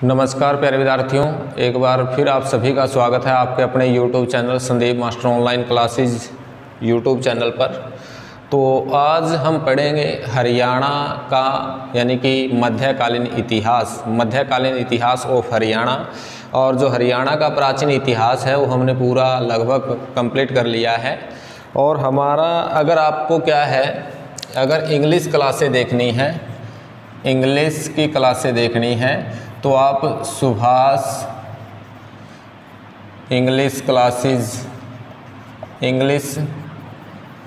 नमस्कार प्यारे विद्यार्थियों, एक बार फिर आप सभी का स्वागत है आपके अपने YouTube channel Sandeep master online classes YouTube channel पर। तो आज हम पढ़ेंगे हरियाणा का यानी कि मध्यकालीन इतिहास ऑफ हरियाणा। और जो हरियाणा का प्राचीन इतिहास है वो हमने पूरा लगभग कंप्लीट कर लिया है। और हमारा अगर आपको क्या है, अगर इंग्लिश क्लासें देखनी है, इंग्लिश की क्लासें देखनी है तो आप सुभाष इंग्लिश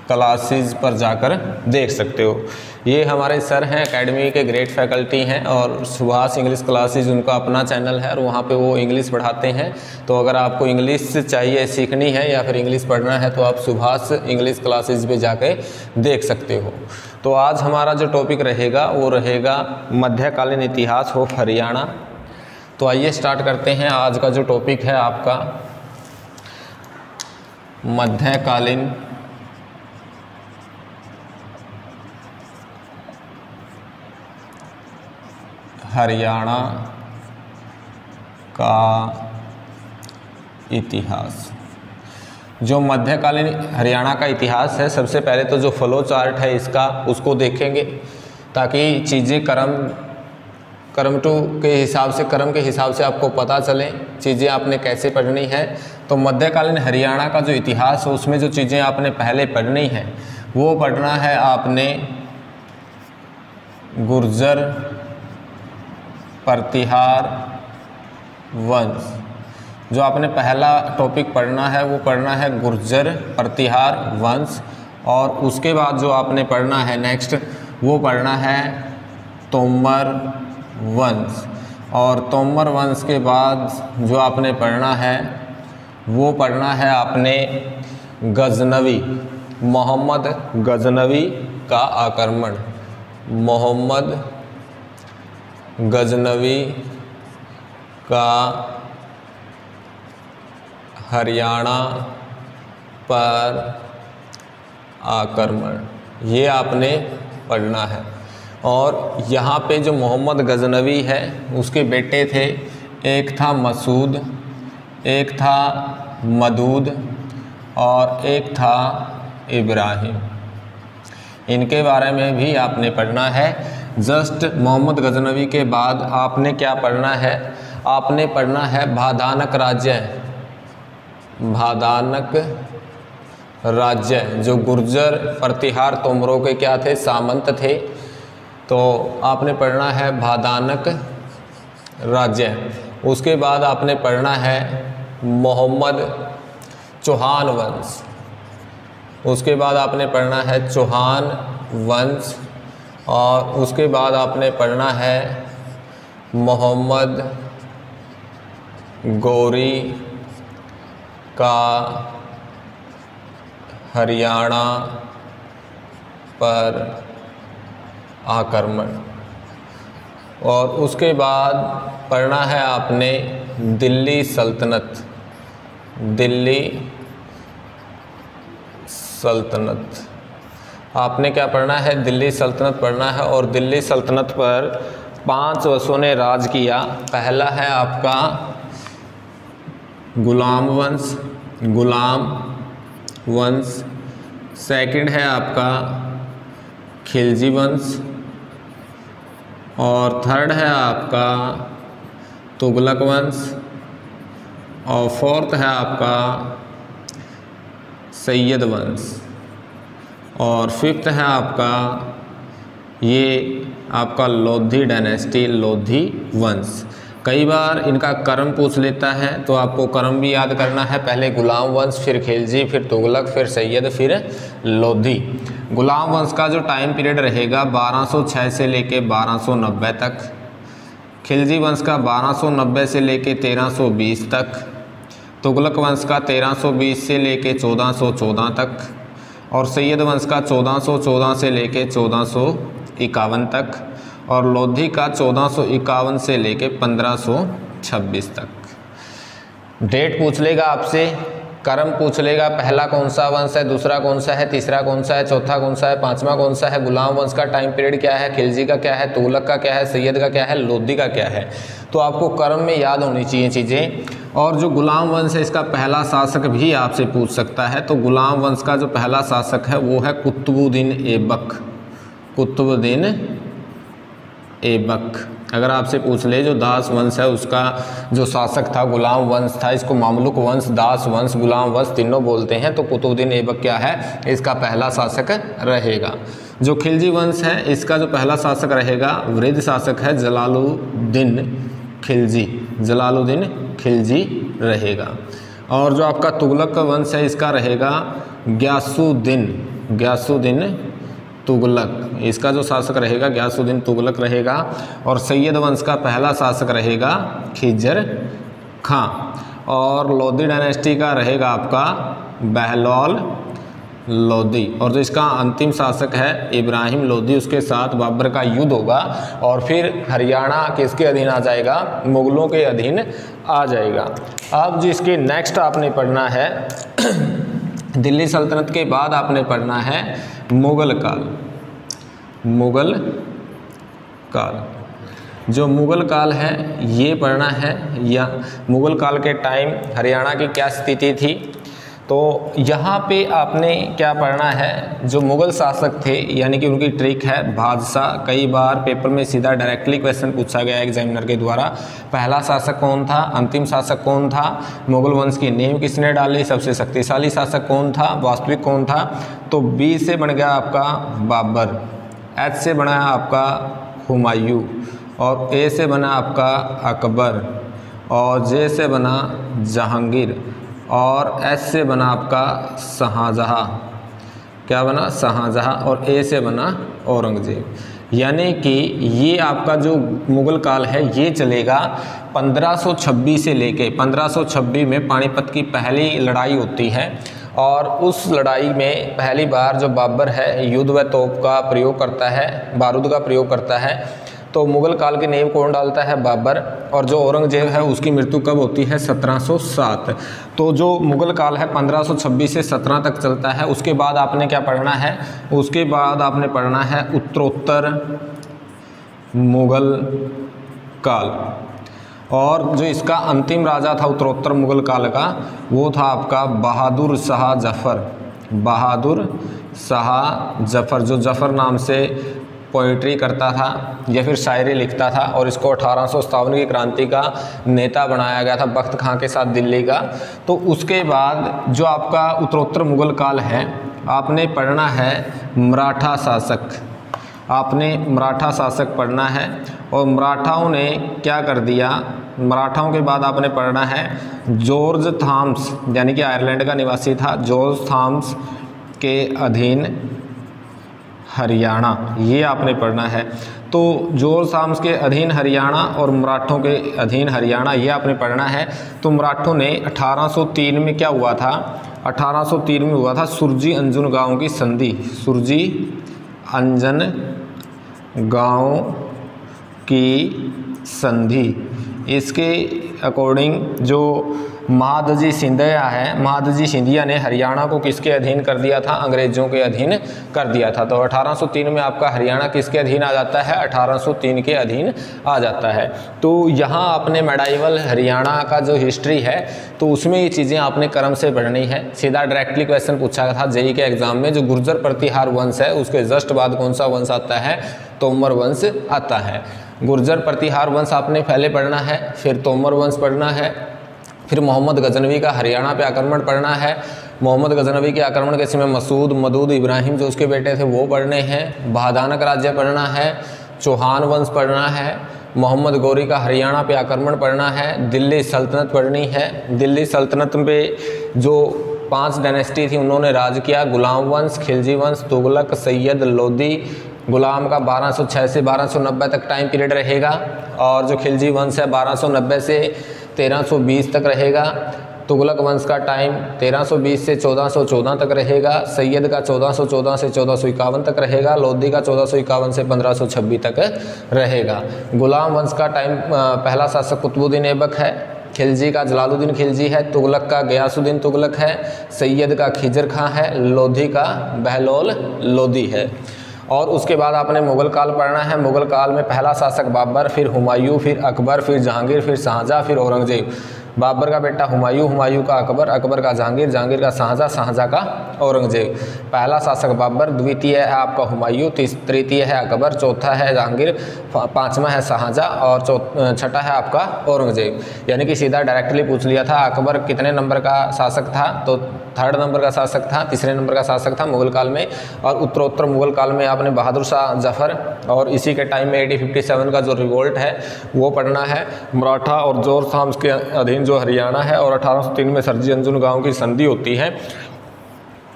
क्लासेस पर जाकर देख सकते हो। ये हमारे सर हैं, एकेडमी के ग्रेट फैकल्टी हैं और सुभाष इंग्लिश क्लासेस उनका अपना चैनल है और वहाँ पे वो इंग्लिश पढ़ाते हैं। तो अगर आपको इंग्लिश चाहिए, सीखनी है या फिर इंग्लिश पढ़ना है तो आप सुभाष इंग्लिश क्लासेस पे जाके देख सकते हो। तो आज हमारा जो टॉपिक रहेगा वो रहेगा मध्यकालीन इतिहास ऑफ हरियाणा। तो आइए स्टार्ट करते हैं। आज का जो टॉपिक है आपका मध्यकालीन हरियाणा का इतिहास। जो मध्यकालीन हरियाणा का इतिहास है, सबसे पहले तो जो फ्लो चार्ट है इसका उसको देखेंगे ताकि चीज़ें क्रम के हिसाब से आपको पता चले चीज़ें आपने कैसे पढ़नी है। तो मध्यकालीन हरियाणा का जो इतिहास है उसमें जो चीज़ें आपने पहले पढ़नी है वो पढ़ना है आपने गुर्जर प्रतिहार वंश। जो आपने पहला टॉपिक पढ़ना है वो पढ़ना है गुर्जर प्रतिहार वंश। और उसके बाद जो आपने पढ़ना है नेक्स्ट वो पढ़ना है तोमर वंश। और तोमर वंश के बाद जो आपने पढ़ना है वो पढ़ना है आपने गजनवी, मोहम्मद गजनवी का आक्रमण, मोहम्मद गजनवी का हरियाणा पर आक्रमण, ये आपने पढ़ना है। और यहाँ पे जो मोहम्मद गजनवी है उसके बेटे थे, एक था मसूद, एक था मदूद और एक था इब्राहिम। इनके बारे में भी आपने पढ़ना है। जस्ट मोहम्मद गजनवी के बाद आपने क्या पढ़ना है, आपने पढ़ना है भादानक राज्य जो गुर्जर प्रतिहार तोमरों के क्या थे, सामंत थे। तो आपने पढ़ना है भादानक राज्य। उसके बाद आपने पढ़ना है मोहम्मद चौहान वंश। उसके बाद आपने पढ़ना है चौहान वंश। और उसके बाद आपने पढ़ना है मोहम्मद गौरी का हरियाणा पर आक्रमण। और उसके बाद पढ़ना है आपने दिल्ली सल्तनत, आपने क्या पढ़ना है, दिल्ली सल्तनत पढ़ना है। और दिल्ली सल्तनत पर 5 वंशों ने राज किया। पहला है आपका गुलाम वंश। सेकंड है आपका खिलजी वंश। और थर्ड है आपका तुगलक वंश। और फोर्थ है आपका सैयद वंश। और फिफ्थ है आपका ये आपका लोधी डायनेस्टी, लोधी वंश। कई बार इनका क्रम पूछ लेता है तो आपको क्रम भी याद करना है। पहले गुलाम वंश, फिर खिलजी, फिर तुगलक, फिर सैयद, फिर लोधी। गुलाम वंश का जो टाइम पीरियड रहेगा 1206 से लेके 1290 तक। खिलजी वंश का 1290 से लेके 1320 तक। तुगलक वंश का 1320 से लेके 1414 तक। और सैयद वंश का 1414 से लेके 1451 तक। और लोधी का 1451 से लेके 1526 तक। डेट पूछ लेगा आपसे, क्रम पूछ लेगा, पहला कौन सा वंश है, दूसरा कौन सा है, तीसरा कौन सा है, चौथा कौन सा है, पांचवा कौन सा है, गुलाम वंश का टाइम पीरियड क्या है, खिलजी का क्या है, तुगलक का क्या है, सैयद का क्या है, लोधी का क्या है। तो आपको क्रम में याद होनी चाहिए चीज़ें। और जो गुलाम वंश है इसका पहला शासक भी आपसे पूछ सकता है। तो गुलाम वंश का जो पहला शासक है वो है कुतुबुद्दीन ऐबक। कुतुबुद्दीन ऐबक अगर आपसे पूछ ले, जो दास वंश है उसका जो शासक था गुलाम वंश था, इसको मामलुक वंश, दास वंश, गुलाम वंश तीनों बोलते हैं। तो कुतुबुद्दीन ऐबक क्या है, इसका पहला शासक रहेगा। जो खिलजी वंश है इसका जो पहला शासक रहेगा, वृद्ध शासक है जलालुद्दीन खिलजी। जलालुद्दीन खिलजी रहेगा। और जो आपका तुगलक का वंश है इसका रहेगा गयासुद्दीन तुगलक। इसका जो शासक रहेगा गयासुद्दीन तुगलक रहेगा। और सैयद वंश का पहला शासक रहेगा खिजर खां। और लोधी डायनेस्टी का रहेगा आपका बहलोल लोधी। और जो इसका अंतिम शासक है इब्राहिम लोधी, उसके साथ बाबर का युद्ध होगा और फिर हरियाणा किसके अधीन आ जाएगा, मुगलों के अधीन आ जाएगा। अब जो इसके नेक्स्ट आपने पढ़ना है दिल्ली सल्तनत के बाद आपने पढ़ना है मुगल काल। मुगल काल, जो मुगल काल है ये पढ़ना है। या मुगल काल के टाइम हरियाणा की क्या स्थिति थी, तो यहाँ पे आपने क्या पढ़ना है, जो मुगल शासक थे यानी कि उनकी ट्रिक है बादशाह। कई बार पेपर में सीधा डायरेक्टली क्वेश्चन पूछा गया एग्जामिनर के द्वारा, पहला शासक कौन था, अंतिम शासक कौन था, मुगल वंश की नींव किसने डाली, सबसे शक्तिशाली शासक कौन था, वास्तविक कौन था। तो बी से बन गया आपका बाबर, एच से बना आपका हुमायूं, और ए से बना आपका अकबर, और जे से बना जहांगीर, और एस से बना आपका शाहजहाँ। क्या बना, शाहजहाँ। और ए से बना औरंगजेब। यानी कि ये आपका जो मुगल काल है ये चलेगा 1526 से लेके 1526 में पानीपत की पहली लड़ाई होती है। और उस लड़ाई में पहली बार जो बाबर है युद्ध व तोप का प्रयोग करता है, बारूद का प्रयोग करता है। तो मुगल काल की नींव कौन डालता है, बाबर। और जो औरंगजेब है उसकी मृत्यु कब होती है, 1707। तो जो मुगल काल है 1526 से 17 तक चलता है। उसके बाद आपने क्या पढ़ना है, उसके बाद आपने पढ़ना है उत्तरोत्तर मुगल काल। और जो इसका अंतिम राजा था उत्तरोत्तर मुगल काल का, वो था आपका बहादुर शाह जफ़र। बहादुर शाह जफ़र, जो जफ़र नाम से पोइट्री करता था या फिर शायरी लिखता था। और इसको 1857 की क्रांति का नेता बनाया गया था बख्त खां के साथ दिल्ली का। तो उसके बाद जो आपका उत्तरोत्तर मुगल काल है आपने पढ़ना है मराठा शासक। आपने मराठा शासक पढ़ना है। और मराठाओं ने क्या कर दिया, मराठाओं के बाद आपने पढ़ना है जॉर्ज थॉमस, यानी कि आयरलैंड का निवासी था, जॉर्ज थॉमस के अधीन हरियाणा, ये आपने पढ़ना है। तो जॉर्ज थॉमस के अधीन हरियाणा और मराठों के अधीन हरियाणा, ये आपने पढ़ना है। तो मराठों ने 1803 में क्या हुआ था, 1803 में हुआ था सुरजी अंजुन गांव की संधि। सुरजी अंजन गांव की संधि, इसके अकॉर्डिंग जो महादजी सिंधिया है, महादजी सिंधिया ने हरियाणा को किसके अधीन कर दिया था, अंग्रेजों के अधीन कर दिया था। तो 1803 में आपका हरियाणा किसके अधीन आ जाता है, 1803 के अधीन आ जाता है। तो यहाँ आपने मेडाइवल हरियाणा का जो हिस्ट्री है तो उसमें ये चीज़ें आपने क्रम से पढ़नी है। सीधा डायरेक्टली क्वेश्चन पूछा था जेईई के एग्जाम में, जो गुर्जर प्रतिहार वंश है उसके जस्ट बाद कौन सा वंश आता है, तोमर वंश आता है। गुर्जर प्रतिहार वंश आपने पहले पढ़ना है, फिर तोमर वंश पढ़ना है, फिर मोहम्मद गजनवी का हरियाणा पे आक्रमण पढ़ना है। मोहम्मद गजनवी के आक्रमण के समय मसूद, मदूद, इब्राहिम जो उसके बेटे थे वो पढ़ने हैं। बहादानक राज्य पढ़ना है, चौहान वंश पढ़ना है, मोहम्मद गौरी का हरियाणा पे आक्रमण पढ़ना है, दिल्ली सल्तनत पढ़नी है। दिल्ली सल्तनत पे जो 5 डायनेस्टी थी उन्होंने राज किया, गुलाम वंश, खिलजी वंश, तुगलक, सैयद, लोधी। गुलाम का 1206 से 1290 तक टाइम पीरियड रहेगा। और जो खिलजी वंश है 1290 से 1320 तक रहेगा। तुगलक वंश का टाइम 1320 से 1414 तक रहेगा। सैयद का 1414 से 1451 तक रहेगा। लोधी का 1451 से 1526 तक रहेगा। गुलाम वंश का टाइम पहला शासक कुतुबुद्दीन ऐबक है, खिलजी का जलालुद्दीन खिलजी है, तुगलक का गयासुद्दीन तुगलक है, सैयद का खिजर खां है, लोधी का बहलोल लोधी है। और उसके बाद आपने मुग़ल काल पढ़ना है। मुग़ल काल में पहला शासक बाबर, फिर हुमायूं, फिर अकबर, फिर जहांगीर, फिर शाहजहाँ, फिर औरंगज़ेब। बाबर का बेटा हुमायूं, हुमायूं का अकबर, अकबर का जहांगीर, जहांगीर का शाहजहाँ, शाहजहाँ का औरंगज़ेब। पहला शासक बाबर, द्वितीय है आपका हुमायूं, तृतीय है अकबर, चौथा है जहांगीर, पाँचवा है शाहजहाँ और छठा है आपका औरंगज़ेब। यानी कि सीधा डायरेक्टली पूछ लिया था अकबर कितने नंबर का शासक था, तो 3rd नंबर का शासक था, 3रे नंबर का शासक था मुग़ल काल में। और उत्तरोत्तर मुग़ल काल में आपने बहादुर शाह जफ़र और इसी के टाइम में 1857 का जो रिवोल्ट है वो पढ़ना है। मराठा और जोर शाम्स के अधीन जो हरियाणा है, और 1803 में सरजी अंजुन गाँव की संधि होती है।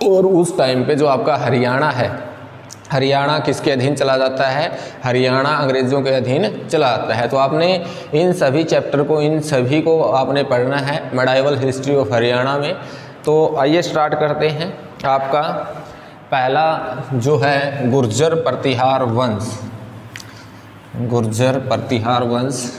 और उस टाइम पे जो आपका हरियाणा है, हरियाणा किसके अधीन चला जाता है? हरियाणा अंग्रेज़ों के अधीन चला जाता है। तो आपने इन सभी चैप्टर को, इन सभी को आपने पढ़ना है मेडाइवल हिस्ट्री ऑफ हरियाणा में। तो आइए स्टार्ट करते हैं। आपका पहला जो है गुर्जर प्रतिहार वंश। गुर्जर प्रतिहार वंश